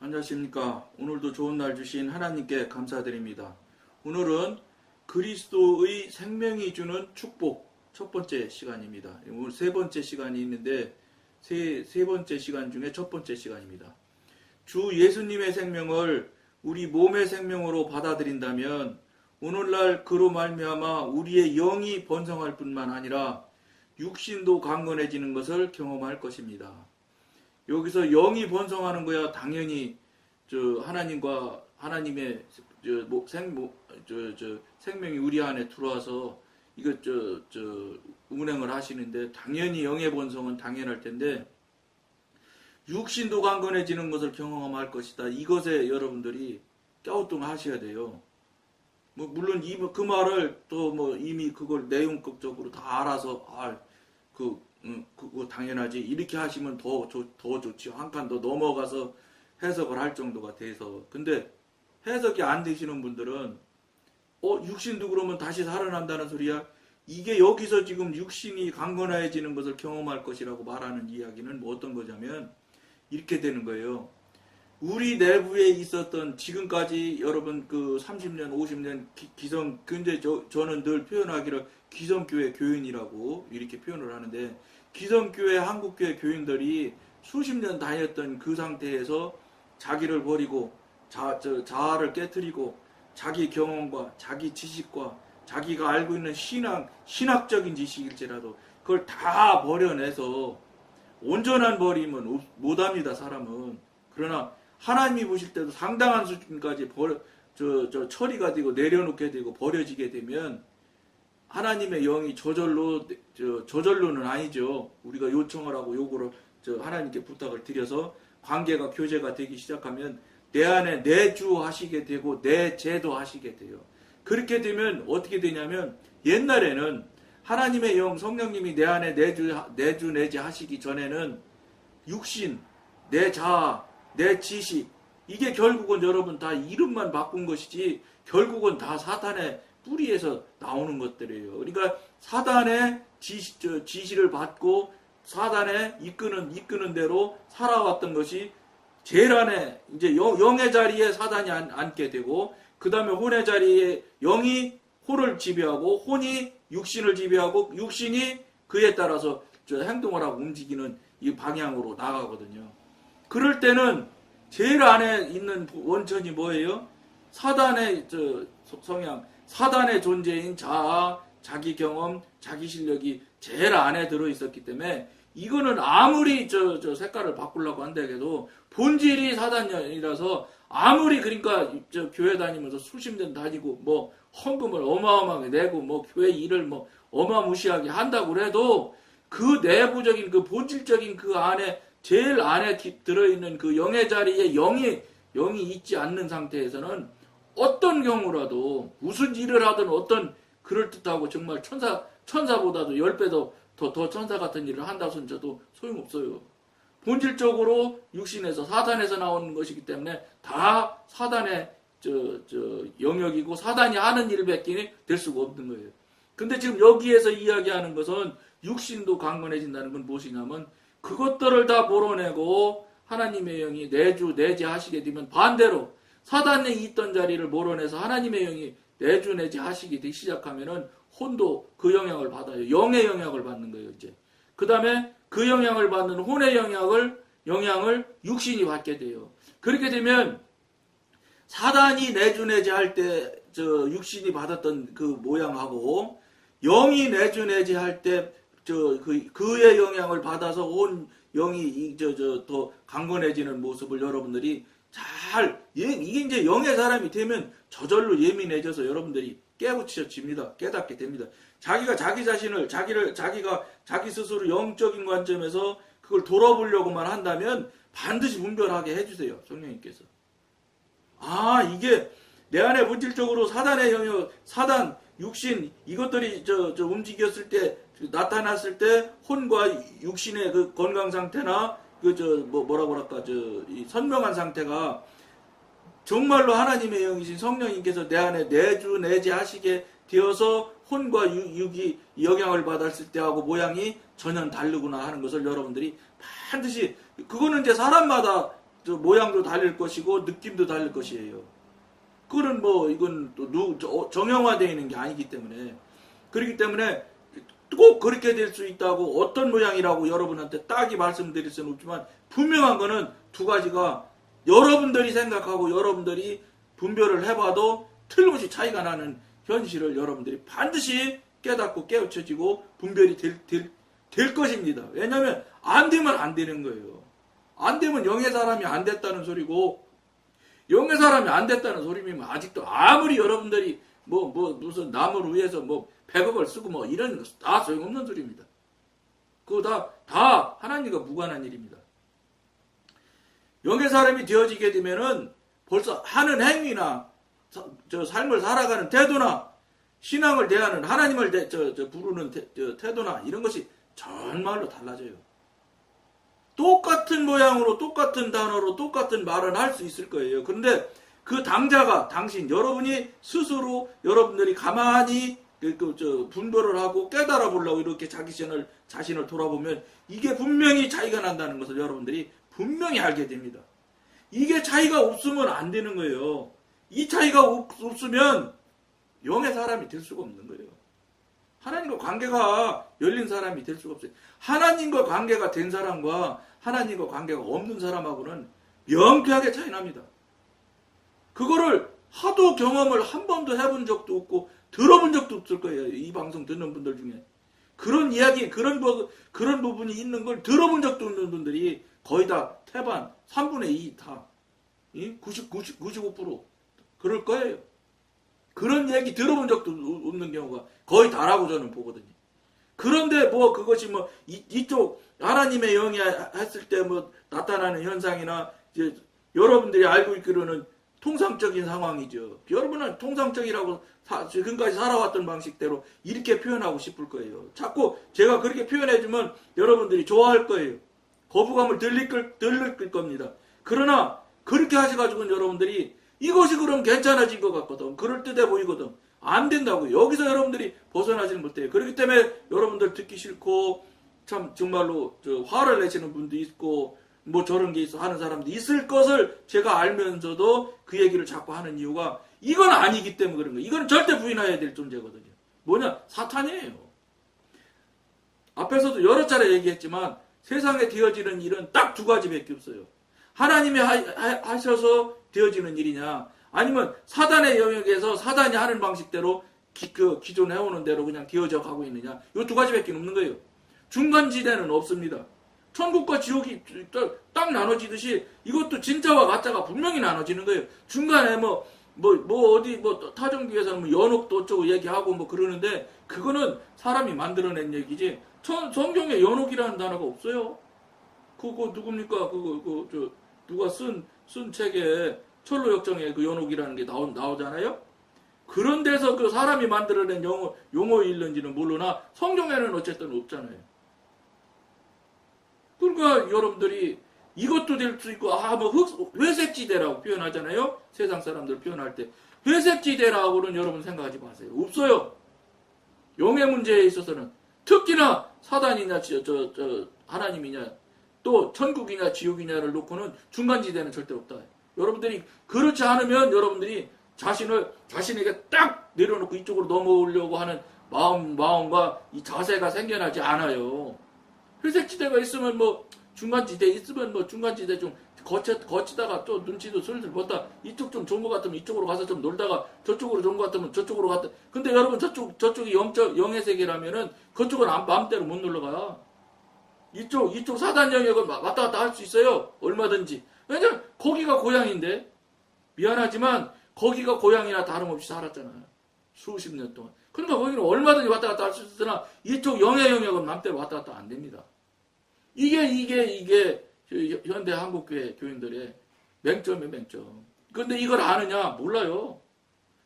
안녕하십니까. 오늘도 좋은 날 주신 하나님께 감사드립니다. 오늘은 그리스도의 생명이 주는 축복 첫 번째 시간입니다. 오늘 세 번째 시간이 있는데 세 번째 시간 중에 첫 번째 시간입니다. 주 예수님의 생명을 우리 몸의 생명으로 받아들인다면 오늘날 그로 말미암아 우리의 영이 번성할 뿐만 아니라 육신도 강건해지는 것을 경험할 것입니다. 여기서 영이 번성하는 거야 당연히 하나님의 생명이 우리 안에 들어와서 이것 운행을 하시는데 당연히 영의 번성은 당연할 텐데 육신도 강건해지는 것을 경험할 것이다. 이것에 여러분들이 갸우뚱하셔야 돼요. 물론 그 말을 또 이미 그걸 내용적으로 다 알아서 그거 당연하지 이렇게 하시면 더 좋지요. 한 칸 더 넘어가서 해석을 할 정도가 돼서. 근데 해석이 안 되시는 분들은 육신도 그러면 다시 살아난다는 소리야. 이게 여기서 지금 육신이 강건해지는 것을 경험할 것이라고 말하는 이야기는 어떤 거냐면 이렇게 되는 거예요. 우리 내부에 있었던 지금까지 여러분 30년 50년 근데 저는 늘 표현하기를 기성교회 교인이라고 이렇게 표현을 하는데, 기성교회 한국교회 교인들이 수십 년 다녔던 그 상태에서 자기를 버리고 자아를 깨트리고 자기 경험과 자기 지식과 자기가 알고 있는 신학적인 지식일지라도 그걸 다 버려내서 온전한 버림은 못합니다, 사람은. 그러나 하나님이 보실 때도 상당한 수준까지 처리가 되고 내려놓게 되고 버려지게 되면 하나님의 영이 저절로는 아니죠. 우리가 요청을 하고 요구를 하나님께 부탁을 드려서 관계가 교제가 되기 시작하면 내 안에 내주하시게 되고 내제도 하시게 돼요. 그렇게 되면 어떻게 되냐면 옛날에는 하나님의 영 성령님이 내 안에 내주 하시기 전에는 육신, 내 자아, 내 지식, 이게 결국은 여러분 다 이름만 바꾼 것이지 결국은 다 사탄의 뿌리에서 나오는 것들이에요. 그러니까 사단의 지시를 받고 사단의 이끄는 대로 살아왔던 것이 제일 안에 이제 영의 자리에 사단이 앉게 되고, 그 다음에 혼의 자리에 영이 혼을 지배하고 혼이 육신을 지배하고 육신이 그에 따라서 행동을 하고 움직이는 이 방향으로 나가거든요. 그럴 때는 제일 안에 있는 원천이 뭐예요? 사단의 성향, 사단의 존재인 자아, 자기 경험, 자기 실력이 제일 안에 들어있었기 때문에 이거는 아무리 색깔을 바꾸려고 한다해도 본질이 사단이라서 아무리 그러니까 교회 다니면서 수십 년 다니고 헌금을 어마어마하게 내고 교회 일을 어마무시하게 한다고 해도 그 내부적인 그 본질적인 그 안에 제일 안에 들어있는 그 영의 자리에 영이 있지 않는 상태에서는 어떤 경우라도 무슨 일을 하든 어떤 그럴듯하고 정말 천사보다도 10배 더 천사 같은 일을 한다 손쳐도 소용없어요. 본질적으로 육신에서 사단에서 나오는 것이기 때문에 다 사단의 영역이고 사단이 하는 일밖에 될 수가 없는 거예요. 근데 지금 여기에서 이야기하는 것은 육신도 강건해진다는 건 무엇이냐면 그것들을 다 몰아내고 하나님의 영이 내재하시게 되면 반대로 사단에 있던 자리를 몰아내서 하나님의 영이 내재하시게 되기 시작하면은 혼도 그 영향을 받아요. 영의 영향을 받는 거예요, 이제. 그 다음에 그 영향을 받는 혼의 영향을 육신이 받게 돼요. 그렇게 되면 사단이 내재할 때 육신이 받았던 그 모양하고 영이 내재할 때 그의 영향을 받아서 온 영이 더 강건해지는 모습을 여러분들이 이게 이제 영의 사람이 되면 저절로 예민해져서 여러분들이 깨우쳐집니다. 깨닫게 됩니다. 자기가 자기 자신을 자기 스스로 영적인 관점에서 그걸 돌아보려고만 한다면 반드시 분별하게 해주세요. 성령님께서. 이게 내 안에 본질적으로 사단의 영역, 사단, 육신 이것들이 움직였을 때 나타났을 때 혼과 육신의 그 건강 상태나 이 선명한 상태가 정말로 하나님의 영이신 성령님께서 내 안에 내재하시게 되어서 혼과 육이 영향을 받았을 때하고 모양이 전혀 다르구나 하는 것을 여러분들이 반드시, 그거는 이제 사람마다 저 모양도 달릴 것이고 느낌도 달릴 것이에요. 그거는 뭐 이건 또 정형화되어 있는 게 아니기 때문에, 그렇기 때문에 꼭 그렇게 될 수 있다고 어떤 모양이라고 여러분한테 딱히 말씀드릴 수는 없지만, 분명한 거는 두 가지가 여러분들이 생각하고 여러분들이 분별을 해봐도 틀림없이 차이가 나는 현실을 여러분들이 반드시 깨닫고 깨우쳐지고 분별이 될 것입니다. 왜냐하면 안 되면 안 되는 거예요. 안 되면 영의 사람이 안 됐다는 소리고, 영의 사람이 안 됐다는 소리면 아직도 아무리 여러분들이 무슨 남을 위해서 100억을 쓰고 이런 거 다 소용없는 소리입니다. 그거 다 하나님과 무관한 일입니다. 영의 사람이 되어지게 되면은 벌써 하는 행위나 저 삶을 살아가는 태도나 신앙을 대하는 하나님을 부르는 태도나 이런 것이 정말로 달라져요. 똑같은 모양으로 똑같은 단어로 똑같은 말은 할 수 있을 거예요. 그런데 그 당자가 여러분이 스스로 여러분들이 가만히 분별을 하고 깨달아 보려고 이렇게 자신을 돌아보면 이게 분명히 차이가 난다는 것을 여러분들이 분명히 알게 됩니다. 이게 차이가 없으면 안 되는 거예요. 이 차이가 없으면 영의 사람이 될 수가 없는 거예요. 하나님과 관계가 열린 사람이 될 수가 없어요. 하나님과 관계가 된 사람과 하나님과 관계가 없는 사람하고는 명쾌하게 차이 납니다. 그거를 하도 경험을 한 번도 해본 적도 없고 들어본 적도 없을 거예요. 이 방송 듣는 분들 중에. 그런 이야기, 그런 부분이 있는 걸 들어본 적도 없는 분들이 거의 다 태반, 3분의 2 다. 95% 그럴 거예요. 그런 얘기 들어본 적도 없는 경우가 거의 다라고 저는 보거든요. 그런데 그것이 이쪽 하나님의 영이 했을 때 나타나는 현상이나 이제 여러분들이 알고 있기로는 통상적인 상황이죠. 여러분은 통상적이라고 지금까지 살아왔던 방식대로 이렇게 표현하고 싶을 거예요. 자꾸 제가 그렇게 표현해주면 여러분들이 좋아할 거예요. 거부감을 들릴 겁니다. 그러나 그렇게 하셔가지고는 여러분들이 이것이 그럼 괜찮아진 것 같거든. 그럴듯해 보이거든. 안 된다고요. 여기서 여러분들이 벗어나지는 못해요. 그렇기 때문에 여러분들 듣기 싫고 참 정말로 화를 내시는 분도 있고 저런 게 있어 하는 사람도 있을 것을 제가 알면서도 그 얘기를 자꾸 하는 이유가 이건 아니기 때문에 그런 거예요. 이건 절대 부인해야 될 존재거든요. 뭐냐? 사탄이에요. 앞에서도 여러 차례 얘기했지만 세상에 되어지는 일은 딱 두 가지밖에 없어요. 하나님이 하셔서 되어지는 일이냐, 아니면 사단의 영역에서 사단이 하는 방식대로 기존에 해오는 대로 그냥 되어져 가고 있느냐, 이 두 가지밖에 없는 거예요. 중간지대는 없습니다. 천국과 지옥이 딱 나눠지듯이 이것도 진짜와 가짜가 분명히 나눠지는 거예요. 중간에 어디 타종교에서는 연옥도 어쩌고 얘기하고 그러는데 그거는 사람이 만들어낸 얘기지 성경에 연옥이라는 단어가 없어요. 그거 누굽니까? 누가 쓴 책에 철로역정에 그 연옥이라는 게 나오잖아요. 그런 데서 그 사람이 만들어낸 용어일는지는 모르나 성경에는 어쨌든 없잖아요. 그러니까 여러분들이 이것도 될 수 있고 회색지대라고 표현하잖아요. 세상 사람들 표현할 때 회색지대라고는 여러분 생각하지 마세요. 없어요. 영의 문제에 있어서는 특히나 사단이냐 하나님이냐 또 천국이냐 지옥이냐를 놓고는 중간지대는 절대 없다. 여러분들이 그렇지 않으면 여러분들이 자신에게 딱 내려놓고 이쪽으로 넘어오려고 하는 마음과 이 자세가 생겨나지 않아요. 회색지대가 있으면 중간지대 있으면 중간지대 좀 거치다가 또 눈치도 슬슬 봤다. 이쪽 좀 좋은 것 같으면 이쪽으로 가서 좀 놀다가 저쪽으로 좋은 것 같으면 저쪽으로 갔다. 근데 여러분 저쪽이 영의 세계라면은 그쪽은 마음대로 못 놀러가. 이쪽 사단 영역은 왔다 갔다 할 수 있어요. 얼마든지. 왜냐면 거기가 고향인데. 미안하지만 거기가 고향이나 다름없이 살았잖아요. 수십 년 동안. 그러니까 거기는 얼마든지 왔다 갔다 할 수 있으나 이쪽 영의 영역은 마음대로 왔다 갔다 안 됩니다. 이게 현대 한국교회 교인들의 맹점이에요, 맹점. 근데 이걸 아느냐? 몰라요.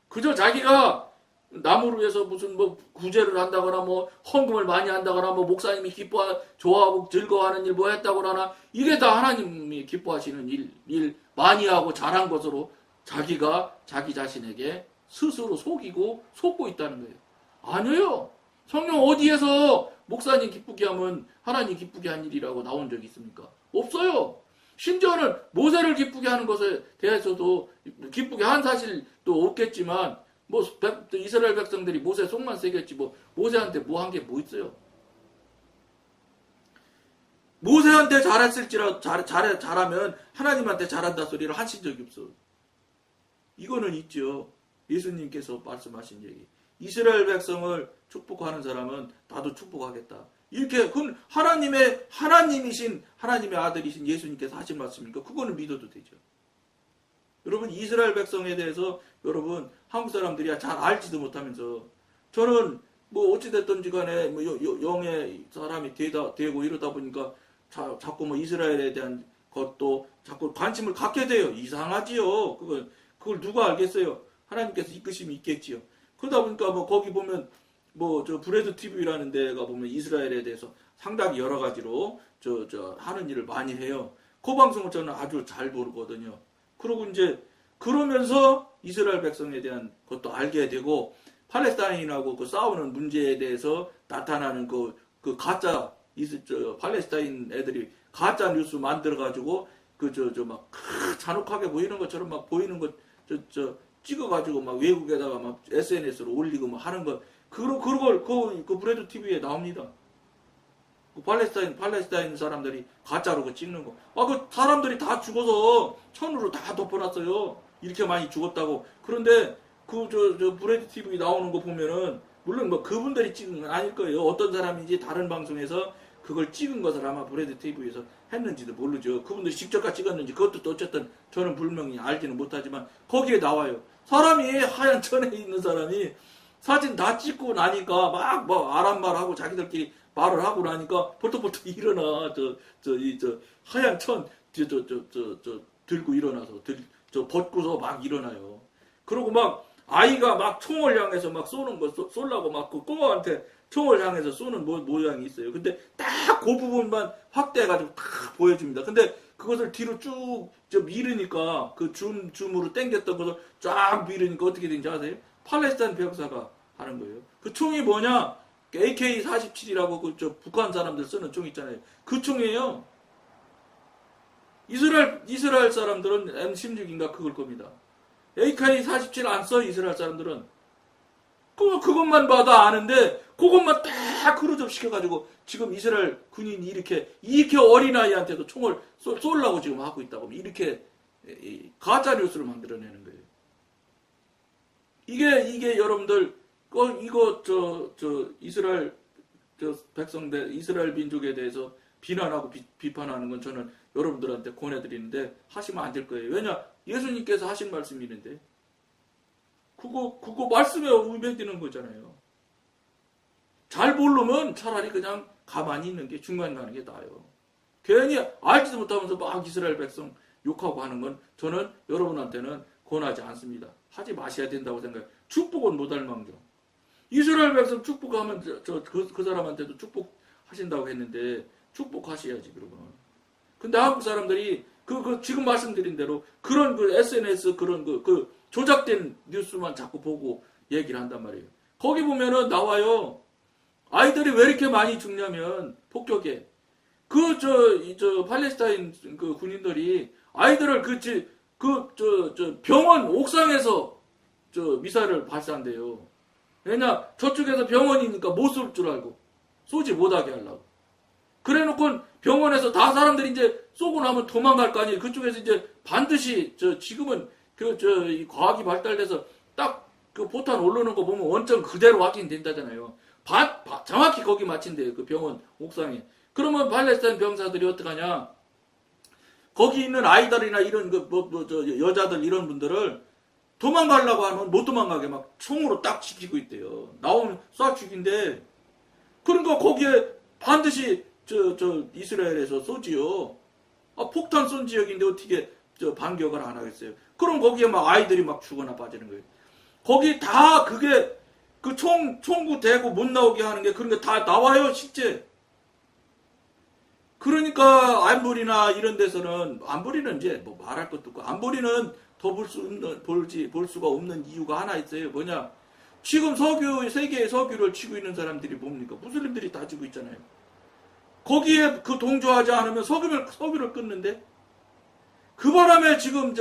그저 자기가 남을 위해서 무슨 구제를 한다거나 헌금을 많이 한다거나 목사님이 좋아하고 즐거워하는 일 했다거나 하나 이게 다 하나님이 기뻐하시는 일 많이 하고 잘한 것으로 자기가 자기 자신에게 스스로 속고 있다는 거예요. 아니에요. 성경 어디에서 목사님 기쁘게 하면 하나님 기쁘게 한 일이라고 나온 적이 있습니까? 없어요. 심지어는 모세를 기쁘게 하는 것에 대해서도 기쁘게 한 사실도 없겠지만 뭐 이스라엘 백성들이 모세 속만 새겼지 뭐 모세한테 뭐 한 게 뭐 있어요? 모세한테 잘하면 하나님한테 잘한다 소리를 하신 적이 없어. 이거는 있죠. 예수님께서 말씀하신 얘기. 이스라엘 백성을 축복하는 사람은 나도 축복하겠다. 이렇게 그건 하나님이신 하나님의 아들이신 예수님께서 하신 말씀이니까 그거는 믿어도 되죠. 여러분 이스라엘 백성에 대해서 여러분 한국 사람들이 잘 알지도 못하면서 저는 뭐 어찌됐든지 간에 뭐 영의 사람이 되고 이러다 보니까 자꾸 뭐 이스라엘에 대한 것도 자꾸 관심을 갖게 돼요. 이상하지요. 그걸 누가 알겠어요? 하나님께서 이끄심이 있겠지요. 그러다 보니까 뭐 거기 보면 뭐 저 브레드 TV라는 데가 보면 이스라엘에 대해서 상당히 여러 가지로 하는 일을 많이 해요. 그 방송을 저는 아주 잘 보거든요. 그러고 이제 그러면서 이스라엘 백성에 대한 것도 알게 되고 팔레스타인하고 그 싸우는 문제에 대해서 나타나는 그 가짜 팔레스타인 애들이 가짜 뉴스 만들어 가지고 막 잔혹하게 보이는 것처럼 막 보이는 것 찍어가지고 막 외국에다가 막 SNS로 올리고 막 하는 거 그걸 그 브레드 TV에 나옵니다. 그 팔레스타인 사람들이 가짜로 그 찍는 거. 그 사람들이 다 죽어서 천으로 다 덮어놨어요. 이렇게 많이 죽었다고. 그런데 브레드 TV 나오는 거 보면은 물론 뭐 그분들이 찍은 건 아닐 거예요. 어떤 사람인지 다른 방송에서 그걸 찍은 것을 아마 브레드 TV에서 했는지도 모르죠. 그분들이 직접 찍었는지 그것도 또 어쨌든 저는 분명히 알지는 못하지만 거기에 나와요. 사람이 하얀 천에 있는 사람이 사진 다 찍고 나니까 막 뭐 아랍 말하고 자기들끼리 말을 하고 나니까 벌떡벌떡 일어나 하얀 천 들고 일어나서 벗고서 막 일어나요. 그리고 막 아이가 막 총을 향해서 막 쏘는 거 쏠라고 막 그 꼬마한테 총을 향해서 쏘는 모양이 있어요. 근데 딱 그 부분만 확대해가지고 딱 보여줍니다. 근데 그것을 뒤로 쭉 밀으니까 그 줌으로 당겼던 것을 쫙 밀으니까 어떻게 된지 아세요? 팔레스타인 병사가 하는 거예요. 그 총이 뭐냐? AK-47이라고 북한 사람들 쓰는 총 있잖아요. 그 총이에요. 이스라엘 사람들은 M16인가 그걸 겁니다. AK-47 안 써, 이스라엘 사람들은. 그것만 봐도 아는데, 그것만 딱 그루접 시켜가지고, 지금 이스라엘 군인이 이렇게 어린아이한테도 총을 쏘려고 지금 하고 있다고. 이렇게, 가짜뉴스를 만들어내는 거예요. 이게 여러분들, 이스라엘, 이스라엘 민족에 대해서 비난하고 비판하는 건 저는 여러분들한테 권해드리는데, 하시면 안 될 거예요. 왜냐? 예수님께서 하신 말씀이 있는데, 그거 말씀에 우배되는 거잖아요. 잘 모르면 차라리 그냥 가만히 있는 게 중간 가는 게 나아요. 괜히 알지도 못하면서 막 이스라엘 백성 욕하고 하는 건 저는 여러분한테는 권하지 않습니다. 하지 마셔야 된다고 생각해요. 축복은 못할 망정. 이스라엘 백성 축복하면 그 사람한테도 축복하신다고 했는데 축복하셔야지 그러면. 근데 한국 사람들이 지금 말씀드린 대로 그런 SNS 그런 조작된 뉴스만 자꾸 보고 얘기를 한단 말이에요. 거기 보면은 나와요. 아이들이 왜 이렇게 많이 죽냐면 폭격에 팔레스타인 군인들이 아이들을 병원 옥상에서 미사일을 발사한대요. 왜냐 저쪽에서 병원이니까 못 쏠 줄 알고 쏘지 못하게 하려고. 그래놓고 병원에서 다 사람들이 이제 쏘고 나면 도망갈 거 아니에요. 그쪽에서 이제 반드시 지금은 이 과학이 발달돼서 딱 그 포탄 올라오는 거 보면 원점 그대로 확인된다잖아요. 정확히 거기 맞힌대요. 그 병원 옥상에. 그러면 팔레스타인 병사들이 어떡하냐? 거기 있는 아이들이나 이런 여자들 이런 분들을 도망가려고 하면 못 도망가게 막 총으로 딱 지키고 있대요. 나오면 쏴 죽인데. 그러니까 거기에 반드시 이스라엘에서 쏘지요. 폭탄 쏜 지역인데 어떻게 반격을 안 하겠어요? 그럼 거기에 막 아이들이 막 죽어나 빠지는 거예요. 거기 다 그게 총구 대고 못 나오게 하는 게 그런 게 다 나와요, 실제. 그러니까 안보리나 이런 데서는 안보리는 이제 뭐 말할 것도 없고 안보리는 더 볼 수가 없는 이유가 하나 있어요. 뭐냐? 지금 세계의 석유를 치고 있는 사람들이 뭡니까? 무슬림들이 다 지고 있잖아요. 거기에 동조하지 않으면 석유를 끊는데 그 바람에 지금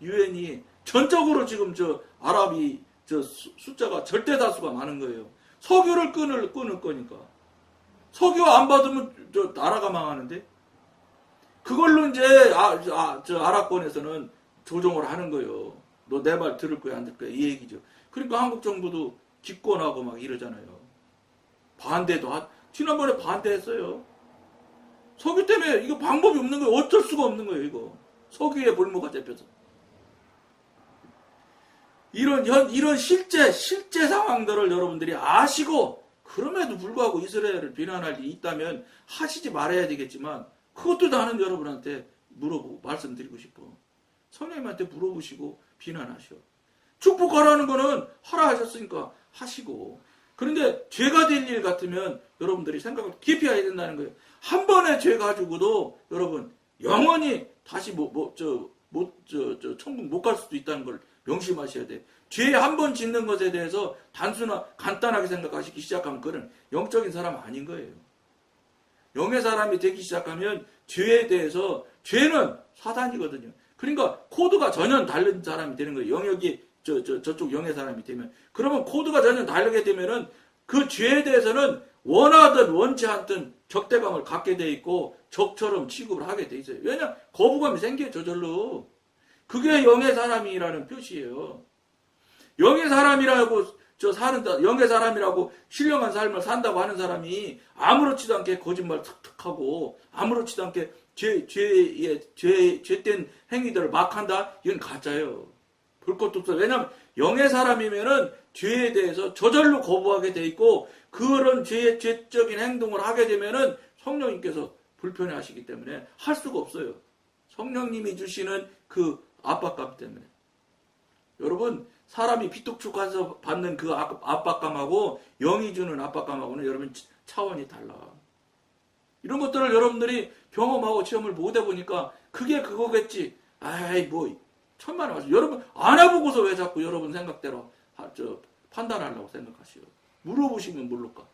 유엔이 전적으로 지금 아랍이 숫자가 절대 다수가 많은 거예요. 석유를 끊을 거니까. 석유 안 받으면 나라가 망하는데. 그걸로 이제 아랍권에서는 조정을 하는 거예요. 너 내 말 들을 거야 안 들을 거야 이 얘기죠. 그러니까 한국 정부도 기권하고 막 이러잖아요. 지난번에 반대했어요. 석유 때문에 이거 방법이 없는 거예요. 어쩔 수가 없는 거예요 이거. 석유에 볼모가 잡혀서. 이런 실제 상황들을 여러분들이 아시고 그럼에도 불구하고 이스라엘을 비난할 일이 있다면 하시지 말아야 되겠지만 그것도 나는 여러분한테 말씀드리고 싶어. 성령님한테 물어보시고 비난하셔. 축복하라는 거는 하라 하셨으니까 하시고. 그런데 죄가 될 일 같으면 여러분들이 생각을 깊이 해야 된다는 거예요. 한 번의 죄 가지고도 여러분 영원히 다시 천국 못 갈 수도 있다는 걸 명심하셔야 돼. 죄 한 번 짓는 것에 대해서 간단하게 생각하시기 시작하면 그는 영적인 사람 아닌 거예요. 영의 사람이 되기 시작하면 죄에 대해서 죄는 사단이거든요. 그러니까 코드가 전혀 다른 사람이 되는 거예요. 영역이 저쪽 영의 사람이 되면. 그러면 코드가 전혀 다르게 되면은 그 죄에 대해서는 원하든 원치 않든 적대감을 갖게 돼 있고 적처럼 취급을 하게 돼 있어요. 왜냐? 거부감이 생겨요, 저절로. 그게 영의 사람이라는 표시예요. 영의 사람이라고 영의 사람이라고 신령한 삶을 산다고 하는 사람이 아무렇지도 않게 거짓말 툭툭하고 아무렇지도 않게 죄된 행위들을 막 한다? 이건 가짜예요. 볼 것도 없어요. 왜냐하면 영의 사람이면은 죄에 대해서 저절로 거부하게 돼 있고 그런 죄적인 행동을 하게 되면은 성령님께서 불편해 하시기 때문에 할 수가 없어요. 성령님이 주시는 그 압박감 때문에. 여러분, 사람이 비뚝축해서 받는 그 압박감하고 영이 주는 압박감하고는 여러분 차원이 달라. 이런 것들을 여러분들이 경험하고 체험을 못 해보니까 그게 그거겠지. 천만에 맞아. 여러분 안 해보고서 왜 자꾸 여러분 생각대로 판단하려고 생각하시오. 물어보시면 모를까.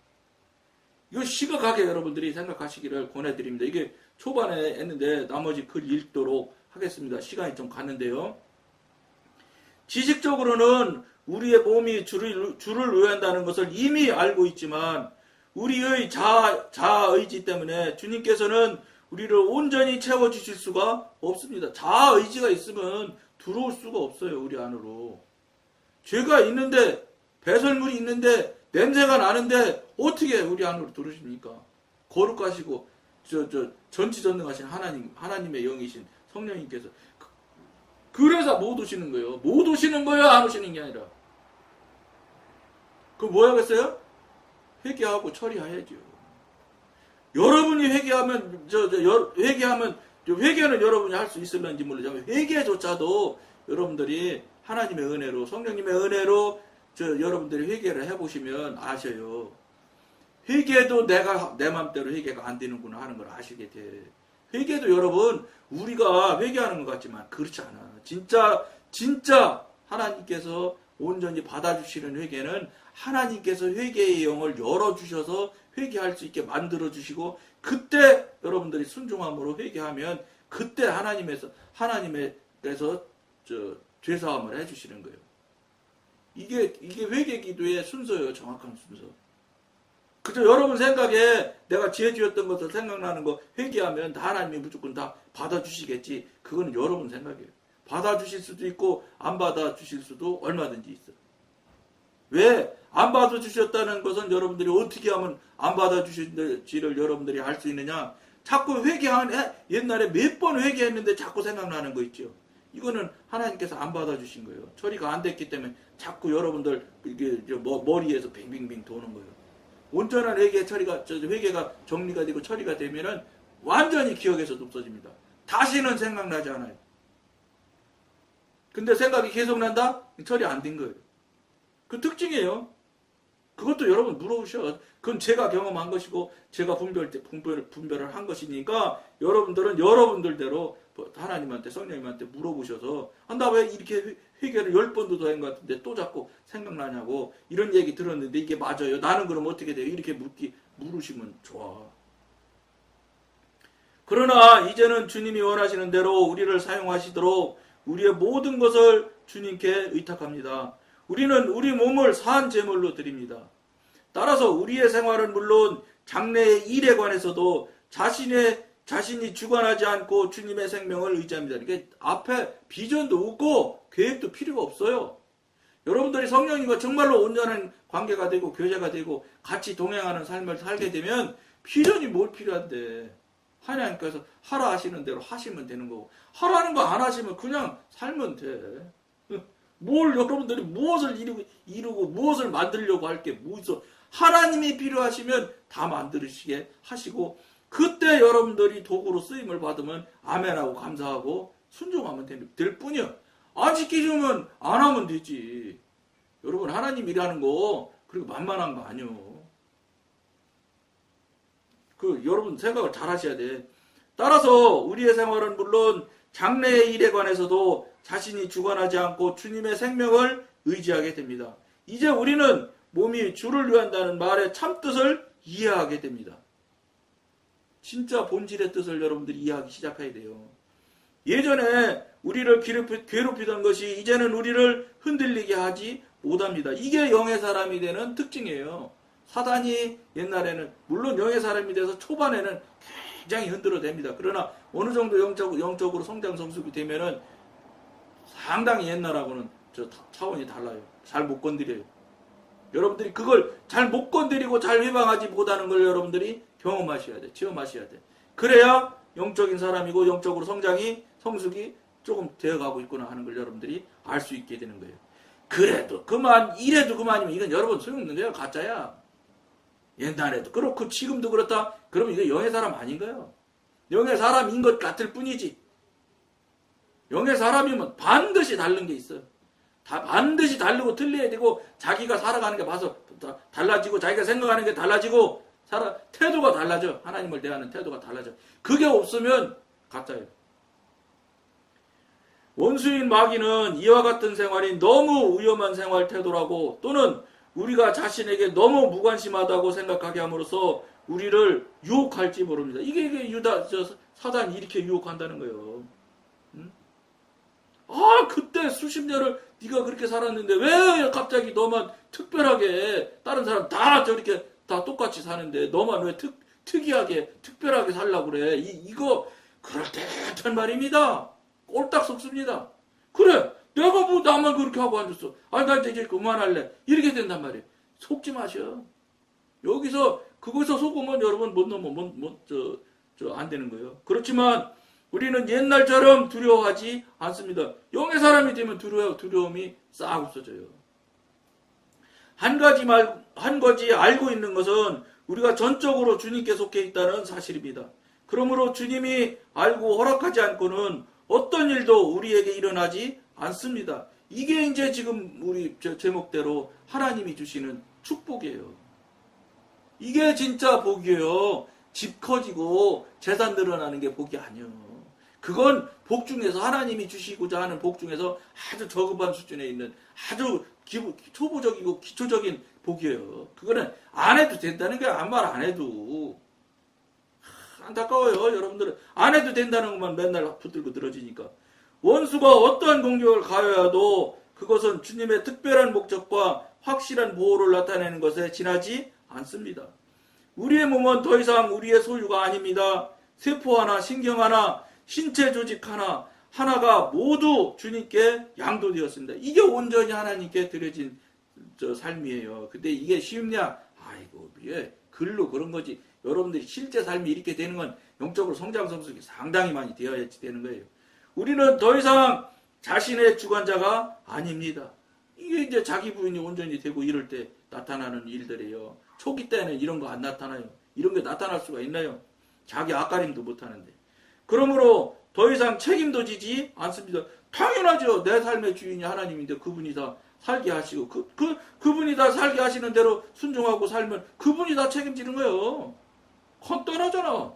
이거 시각하게 여러분들이 생각하시기를 권해드립니다. 이게 초반에 했는데 나머지 글 읽도록 하겠습니다. 시간이 좀 갔는데요. 지식적으로는 우리의 몸이 주를 의한다는 것을 이미 알고 있지만 우리의 자아의지 때문에 주님께서는 우리를 온전히 채워주실 수가 없습니다. 자아의지가 있으면 들어올 수가 없어요. 우리 안으로. 죄가 있는데 배설물이 있는데 냄새가 나는데 어떻게 우리 안으로 들어오십니까? 거룩하시고 전지전능하신 하나님의 영이신 성령님께서 그래서 못 오시는 거예요. 못 오시는 거예요? 안 오시는 게 아니라. 그럼 뭐 하겠어요? 회개하고 처리해야죠. 여러분이 회개하면 회개는 여러분이 할 수 있을런지 모르지만 회개조차도 여러분들이 하나님의 은혜로 성령님의 은혜로 여러분들이 회개를 해보시면 아셔요. 회개도 내가 내 맘대로 회개가 안 되는구나 하는 걸 아시게 돼. 회개도 여러분 우리가 회개하는 것 같지만 그렇지 않아. 진짜 하나님께서 온전히 받아주시는 회개는 하나님께서 회개의 영을 열어주셔서 회개할 수 있게 만들어주시고 그때 여러분들이 순종함으로 회개하면 그때 하나님께서 죄사함을 해주시는 거예요. 이게 회개 기도의 순서예요. 정확한 순서. 그저 여러분 생각에 내가 지혜 지었던 것을 생각나는 거 회개하면 하나님이 무조건 다 받아주시겠지. 그거는 여러분 생각이에요. 받아주실 수도 있고 안 받아주실 수도 얼마든지 있어. 왜? 안 받아주셨다는 것은 여러분들이 어떻게 하면 안 받아주실지를 여러분들이 알 수 있느냐? 자꾸 옛날에 몇 번 회개했는데 자꾸 생각나는 거 있죠. 이거는 하나님께서 안 받아주신 거예요. 처리가 안 됐기 때문에 자꾸 여러분들 머리에서 빙빙빙 도는 거예요. 온전한 회개가 정리가 되고 처리가 되면은 완전히 기억에서도 없어집니다. 다시는 생각나지 않아요. 근데 생각이 계속 난다? 처리 안 된 거예요. 그 특징이에요. 그것도 여러분 물어보셔. 그건 제가 경험한 것이고 제가 분별을 한 것이니까 여러분들은 여러분들대로 하나님한테 성령님한테 물어보셔서 나 왜 이렇게 회개를 10번도 더 한 것 같은데 또 자꾸 생각나냐고 이런 얘기 들었는데 이게 맞아요. 나는 그럼 어떻게 돼요? 이렇게 물으시면 좋아. 그러나 이제는 주님이 원하시는 대로 우리를 사용하시도록 우리의 모든 것을 주님께 의탁합니다. 우리는 우리 몸을 산 제물로 드립니다. 따라서 우리의 생활은 물론 장래의 일에 관해서도 자신이 주관하지 않고 주님의 생명을 의지합니다. 이게 앞에 비전도 없고 계획도 필요가 없어요. 여러분들이 성령님과 정말로 온전한 관계가 되고 교제가 되고 같이 동행하는 삶을 살게 되면 비전이 뭘 필요한데, 하나님께서 하라 하시는 대로 하시면 되는 거고, 하라는 거 안 하시면 그냥 살면 돼. 뭘 여러분들이 무엇을 이루고 무엇을 만들려고 할 게 뭐 있어. 하나님이 필요하시면 다 만드시게 하시고, 그때 여러분들이 도구로 쓰임을 받으면 아멘하고 감사하고 순종하면 될 뿐이야. 안 지키시면 안 하면 되지. 여러분, 하나님 일하는 거 그리고 만만한 거 아니요. 여러분 생각을 잘 하셔야 돼. 따라서 우리의 생활은 물론 장래의 일에 관해서도 자신이 주관하지 않고 주님의 생명을 의지하게 됩니다. 이제 우리는 몸이 주를 위한다는 말의 참뜻을 이해하게 됩니다. 진짜 본질의 뜻을 여러분들이 이해하기 시작해야 돼요. 예전에 우리를 괴롭히던 것이 이제는 우리를 흔들리게 하지 못합니다. 이게 영의 사람이 되는 특징이에요. 사단이 옛날에는 물론 영의 사람이 돼서 초반에는 굉장히 흔들어댑니다. 그러나 어느 정도 영적으로 성장 성숙이 되면은 상당히 옛날하고는 차원이 달라요. 잘 못 건드려요. 여러분들이 그걸 잘 못 건드리고 잘 회방하지 못하는 걸 여러분들이 경험하셔야 돼. 체험하셔야 돼. 그래야 영적인 사람이고 영적으로 성숙이 조금 되어가고 있구나 하는 걸 여러분들이 알 수 있게 되는 거예요. 그래도 그만, 이래도 그만이면 이건 여러분 소용없는 거야. 가짜야. 옛날에도 그렇고 지금도 그렇다. 그러면 이거 영의 사람 아닌 거예요. 영의 사람인 것 같을 뿐이지. 영의 사람이면 반드시 다른 게 있어요. 반드시 다르고 틀려야 되고, 자기가 살아가는 게 봐서 달라지고, 자기가 생각하는 게 달라지고, 태도가 달라져. 하나님을 대하는 태도가 달라져. 그게 없으면 가짜예요. 원수인 마귀는 이와 같은 생활이 너무 위험한 생활 태도라고, 또는 우리가 자신에게 너무 무관심하다고 생각하게 함으로써 우리를 유혹할지 모릅니다. 이게 사단이 이렇게 유혹한다는 거예요. 그때 수십 년을 네가 그렇게 살았는데 왜 갑자기 너만 특별하게, 다른 사람 다 저렇게 다 똑같이 사는데 너만 왜 특이하게 특별하게 살려고 그래. 이거 그럴듯한 말입니다. 꼴딱 속습니다. 그래, 내가 뭐 나만 그렇게 하고 앉았어. 나 이제 그만할래. 이렇게 된단 말이에요. 속지 마셔. 거기서 속으면 여러분 안 되는 거예요. 그렇지만 우리는 옛날처럼 두려워하지 않습니다. 영의 사람이 되면 두려움이 싹 없어져요. 한 가지 알고 있는 것은 우리가 전적으로 주님께 속해 있다는 사실입니다. 그러므로 주님이 알고 허락하지 않고는 어떤 일도 우리에게 일어나지 않습니다. 이게 이제 지금 우리 제목대로 하나님이 주시는 축복이에요. 이게 진짜 복이에요. 집 커지고 재산 늘어나는 게 복이 아니에요. 그건 복 중에서, 하나님이 주시고자 하는 복 중에서 아주 저급한 수준에 있는 아주 초보적이고 기초적인 복이에요. 그거는 안 해도 된다는 게 아무 말 안 해도. 안타까워요. 여러분들은 안 해도 된다는 것만 맨날 붙들고 늘어지니까. 원수가 어떠한 공격을 가해도 그것은 주님의 특별한 목적과 확실한 보호를 나타내는 것에 지나지 않습니다. 우리의 몸은 더 이상 우리의 소유가 아닙니다. 세포 하나, 신경 하나, 신체 조직 하나가 모두 주님께 양도되었습니다. 이게 온전히 하나님께 드려진 삶이에요. 근데 이게 쉽냐? 아이고, 글로 그런 거지. 여러분들이 실제 삶이 이렇게 되는 건 영적으로 성장 성숙이 상당히 많이 되어야지 되는 거예요. 우리는 더 이상 자신의 주관자가 아닙니다. 이게 이제 자기 부인이 온전히 되고 이럴 때 나타나는 일들이에요. 초기 때는 이런 거 안 나타나요. 이런 게 나타날 수가 있나요? 자기 앞가림도 못하는데. 그러므로 더 이상 책임도 지지 않습니다. 당연하죠. 내 삶의 주인이 하나님인데 그분이 다 살게 하시고 그분이 다 살게 하시는 대로 순종하고 살면 그분이 다 책임지는 거예요. 간단하잖아.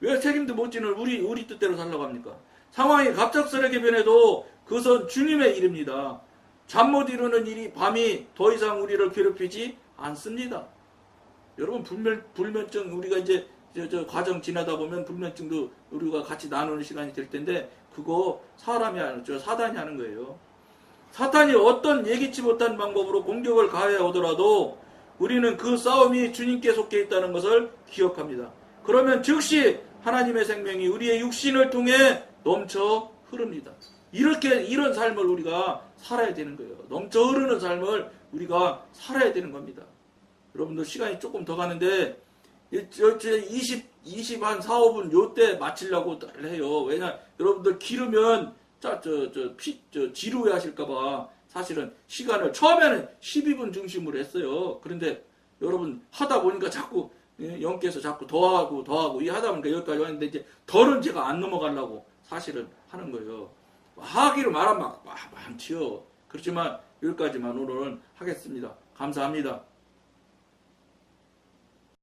왜 책임도 못 지는 우리 뜻대로 살라고 합니까? 상황이 갑작스럽게 변해도 그것은 주님의 일입니다. 잠 못 이루는 일이 밤이 더 이상 우리를 괴롭히지 않습니다. 여러분 불면증 우리가 이제 저 과정 지나다 보면 불면증도 우리가 같이 나누는 시간이 될 텐데 그거 사람이 하는 저 사단이 하는 거예요. 사탄이 어떤 예기치 못한 방법으로 공격을 가해 오더라도 우리는 그 싸움이 주님께 속해 있다는 것을 기억합니다. 그러면 즉시 하나님의 생명이 우리의 육신을 통해 넘쳐 흐릅니다. 이런 삶을 우리가 살아야 되는 거예요. 넘쳐 흐르는 삶을 우리가 살아야 되는 겁니다. 여러분들 시간이 조금 더 가는데 20한 4, 5분 요때 마치려고 해요. 왜냐 여러분들 기르면 지루해 하실까봐 사실은 시간을 처음에는 12분 중심으로 했어요. 그런데 여러분 하다 보니까 자꾸 영께서 자꾸 더하고 이 하다 보니까 여기까지 왔는데 이제 덜은 제가 안 넘어가려고 사실은 하는 거예요. 하기로 말하면 많지요. 그렇지만 여기까지만 오늘은 하겠습니다. 감사합니다.